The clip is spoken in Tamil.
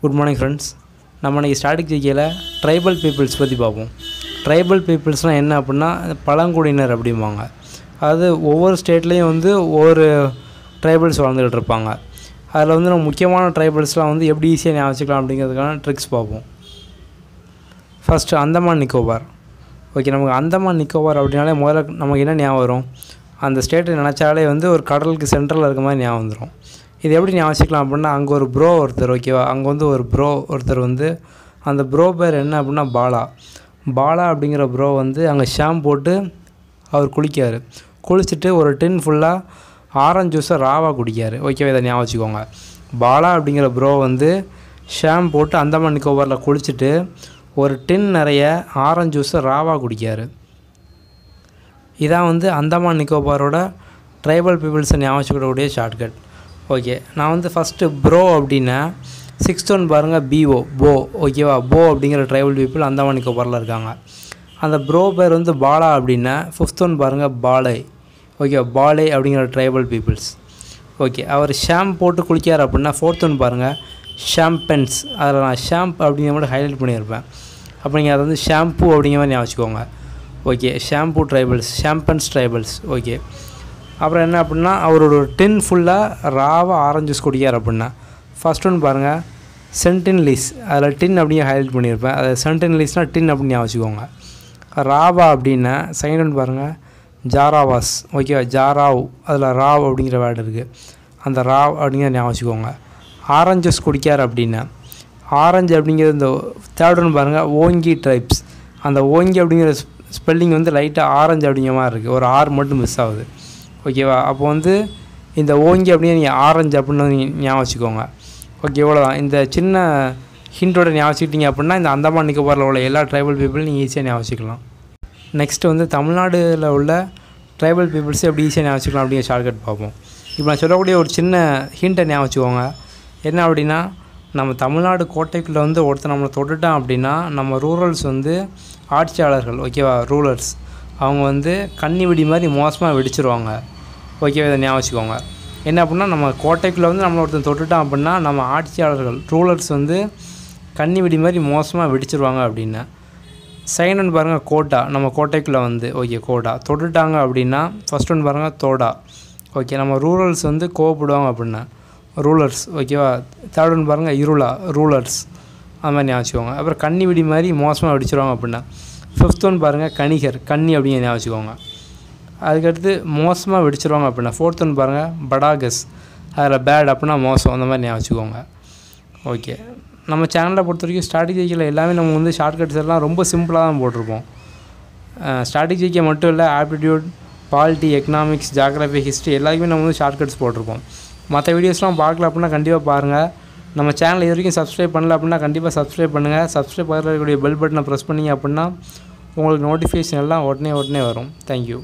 Good morning friends. நம்ம இன்றைக்கி ஸ்டாட்டிக் ஜிகேல ட்ரைபல் பீப்புள்ஸ் பற்றி பார்ப்போம். ட்ரைபல் பீப்புள்ஸ்னால் என்ன அப்படின்னா பழங்குடியினர் அப்படிம்பாங்க. அதாவது ஒவ்வொரு ஸ்டேட்லேயும் ஒவ்வொரு ட்ரைபல்ஸ் வாழ்ந்துக்கிட்டு இருப்பாங்க. அதில் நம்ம முக்கியமான ட்ரைபல்ஸ்லாம் எப்படி ஈஸியாக ஞாபகம் வச்சுக்கலாம் அப்படிங்கிறதுக்கான ட்ரிக்ஸ் பார்ப்போம். ஃபஸ்ட்டு அந்தமான் நிக்கோபார். ஓகே, நமக்கு அந்தமான் நிக்கோபார் அப்படின்னாலே முதல்ல நமக்கு என்ன ஞாபகம் வரும்? அந்த ஸ்டேட்டை நினச்சாலே ஒரு கடலுக்கு சென்ட்ரலில் இருக்க மாதிரி ஞாபகம் வந்துடும். இது எப்படி ஞாபகம் வச்சுக்கலாம் அப்படின்னா, அங்கே ஒரு ப்ரோ ஒருத்தர், ஓகேவா, அங்கே ஒரு ப்ரோ ஒருத்தர் அந்த ப்ரோ பேர் என்ன அப்படின்னா பாலா அப்படிங்கிற ப்ரோ அங்கே ஷாம்பு போட்டு அவர் குளிக்கார். குளிச்சுட்டு ஒரு டின் ஃபுல்லாக ஆரஞ்சு ஜூஸை ராவாக குடிக்கார். ஓகேவா, இதை ஞாபகம் வச்சுக்கோங்க. பாலா அப்படிங்கிற ப்ரோ ஷாம்பு போட்டு அந்தமான் நிக்கோபாரில் குளிச்சுட்டு ஒரு டின் நிறைய ஆரஞ்சு ஜூஸை ராவாக குடிக்கார். இதான் அந்தமான் நிக்கோபாரோட ட்ரைபல் பீப்புள்ஸை ஞாபகம் வச்சுக்கக்கூடிய ஷார்ட்கட். ஓகே, நான் ஃபஸ்ட்டு ப்ரோ அப்படின்னா 6th ஒன் பாருங்கள், போ. ஓகேவா, போ அப்படிங்கிற ட்ரைபல் பீப்புள் அந்தமான் நிக்கோபாரில் இருக்காங்க. அந்த ப்ரோ பேர் பாலா அப்படின்னா 5th ஒன் பாருங்கள், பாலே. ஓகேவா, பாலே அப்படிங்கிற ட்ரைபல் பீப்புள்ஸ். ஓகே, அவர் ஷாம்பு போட்டு குளிக்கார் அப்படின்னா 4th ஒன் பாருங்கள், ஷாம்பென்ஸ். அதில் நான் ஷாம்பு அப்படிங்கிற மாதிரி ஹைலைட் பண்ணியிருப்பேன். அப்போ நீங்கள் அதை ஷாம்பு அப்படிங்கிற மாதிரி ஞாபகம் வச்சுக்கோங்க. Okay, Shompen tribals, Shompens tribals. Okay, அப்புறம் என்ன அப்படின்னா அவரோட டின் ஃபுல்லாக ராவாக ஆரஞ்சு ஜூஸ் குடிக்கார் அப்படின்னா ஃபஸ்ட் ஒன் பாருங்கள், சென்டின்லீஸ். அதில் டின் அப்படியே ஹைலைட் பண்ணியிருப்பேன். அது சென்டின்லீஸ்னால் டின் அப்படின்னு ஞாபகம் வச்சுக்கோங்க. ராவா அப்படின்னா செகண்ட் ஒன் பாருங்கள், ஜாராவாஸ். ஓகேவா, ஜாராவ். அதில் ராவ் அப்படிங்கிற வேர்டு இருக்குது. அந்த ராவ் அப்படிங்கிற ஞாபகம் வச்சுக்கோங்க. ஆரஞ்சு ஜூஸ் குடிக்கார் அப்படின்னா ஆரஞ்சு அப்படிங்கிறது இந்த தேர்ட் ஒன் பாருங்கள், ஓங்கி ட்ரைப்ஸ். அந்த ஓங்கி அப்படிங்கிற ஸ்பெல்லிங் லைட்டாக ஆரஞ்சு அப்படிங்கிற மாதிரி இருக்குது. ஒரு ஆர் மட்டும் மிஸ் ஆகுது. ஓகேவா, அப்போ இந்த ஓங்கி அப்படியே நீங்கள் ஆரஞ்சு அப்படின்னு ஞாபகம் வச்சுக்கோங்க. ஓகே, இவ்வளோதான். இந்த சின்ன ஹிண்டோட ஞாபகம் வச்சுக்கிட்டீங்க அப்படின்னா இந்த அந்தமான் நிக்கோபாரில் உள்ள எல்லா ட்ரைபல் பீப்புளும் நீங்கள் ஈஸியாக ஞாபகம் வச்சுக்கலாம். நெக்ஸ்ட்டு தமிழ்நாடுல உள்ள ட்ரைபல் பீப்புள்ஸை எப்படி ஈஸியாக ஞாபகம் வச்சுக்கலாம் அப்படிங்கிற ஷார்ட்கட் பார்ப்போம். இப்போ நான் சொல்லக்கூடிய ஒரு சின்ன ஹிண்ட்டை ஞாபகம் வச்சுக்கோங்க. என்ன அப்படின்னா, நம்ம தமிழ்நாடு கோட்டைக்குள்ளே ஒருத்தர் நம்மளை தொட்டுட்டான் அப்படின்னா நம்ம ரூரல்ஸ் ஆட்சியாளர்கள், ஓகேவா, ரூலர்ஸ், அவங்க கன்னி வெடி மாதிரி மோசமாக வெடிச்சிருவாங்க. ஓகேவா, இதை ஞாபகம் வச்சுக்கோங்க. என்ன அப்படின்னா, நம்ம கோட்டைக்குள்ளே நம்மளை ஒருத்தர் தொட்டுட்டான் அப்படின்னா நம்ம ஆட்சியாளர்கள், ரூலர்ஸ் கன்னி வெடி மாதிரி மோசமாக வெடிச்சிருவாங்க அப்படின்னா. செகண்ட் ஒன் பாருங்கள், கோட்டா. நம்ம கோட்டைக்குள்ளே ஓகே, கோட்டா தொட்டுட்டாங்க அப்படின்னா ஃபஸ்ட் ஒன் பாருங்கள், தோடா. ஓகே, நம்ம ரூரல்ஸ் கோவப்படுவாங்க அப்படின்னா ரூலர்ஸ். ஓகேவா, தேர்ட் ஒன் பாருங்கள், இருளா, ரூலர்ஸ். அது மாதிரி ஞாபகம் வச்சுக்கோங்க. அப்புறம் கன்னி வெடி மாதிரி மோசமாக வெடிச்சிருவாங்க அப்படின்னா 5th ஒன் பாருங்கள், கணிகர், கன்னி அப்படிங்கிற ஞாபகம் வச்சுக்கோங்க. அதுக்கடுத்து மோசமாக வெடிச்சிருவாங்க அப்படின்னா 4th ஒன் பாருங்கள், படாகஸ். அதில் பேட் அப்படின்னா மோசம், அந்த மாதிரி ஞாபகம் வச்சுக்கோங்க. ஓகே, நம்ம சேனலை பொறுத்த வரைக்கும் ஸ்டாட்டிக் ஜிகேல எல்லாமே நம்ம ஷார்ட்கட்ஸ் எல்லாம் ரொம்ப சிம்பிளாக தான் போட்டிருப்போம். ஸ்டாட்டிக் ஜிகே மட்டும் இல்லை, aptitude, polity, economics, geography, history எல்லாருக்குமே நம்ம ஷார்ட்கட்ஸ் போட்டிருப்போம். மற்ற வீடியோஸ்லாம் பார்க்கல அப்படின்னா கண்டிப்பாக பாருங்கள். நம்ம சேனல் இது வரைக்கும் சப்ஸ்கிரைப் பண்ணல அப்படின்னா கண்டிப்பாக சப்ஸ்கிரைப் பண்ணுங்கள். சப்ஸ்கிரைப் பண்ணக்கூடிய பெல் பட்டனை ப்ரெஸ் பண்ணிங்க அப்படின்னா உங்களுக்கு நோட்டிஃபிகேஷன் எல்லாம் உடனே வரும். தேங்க்யூ.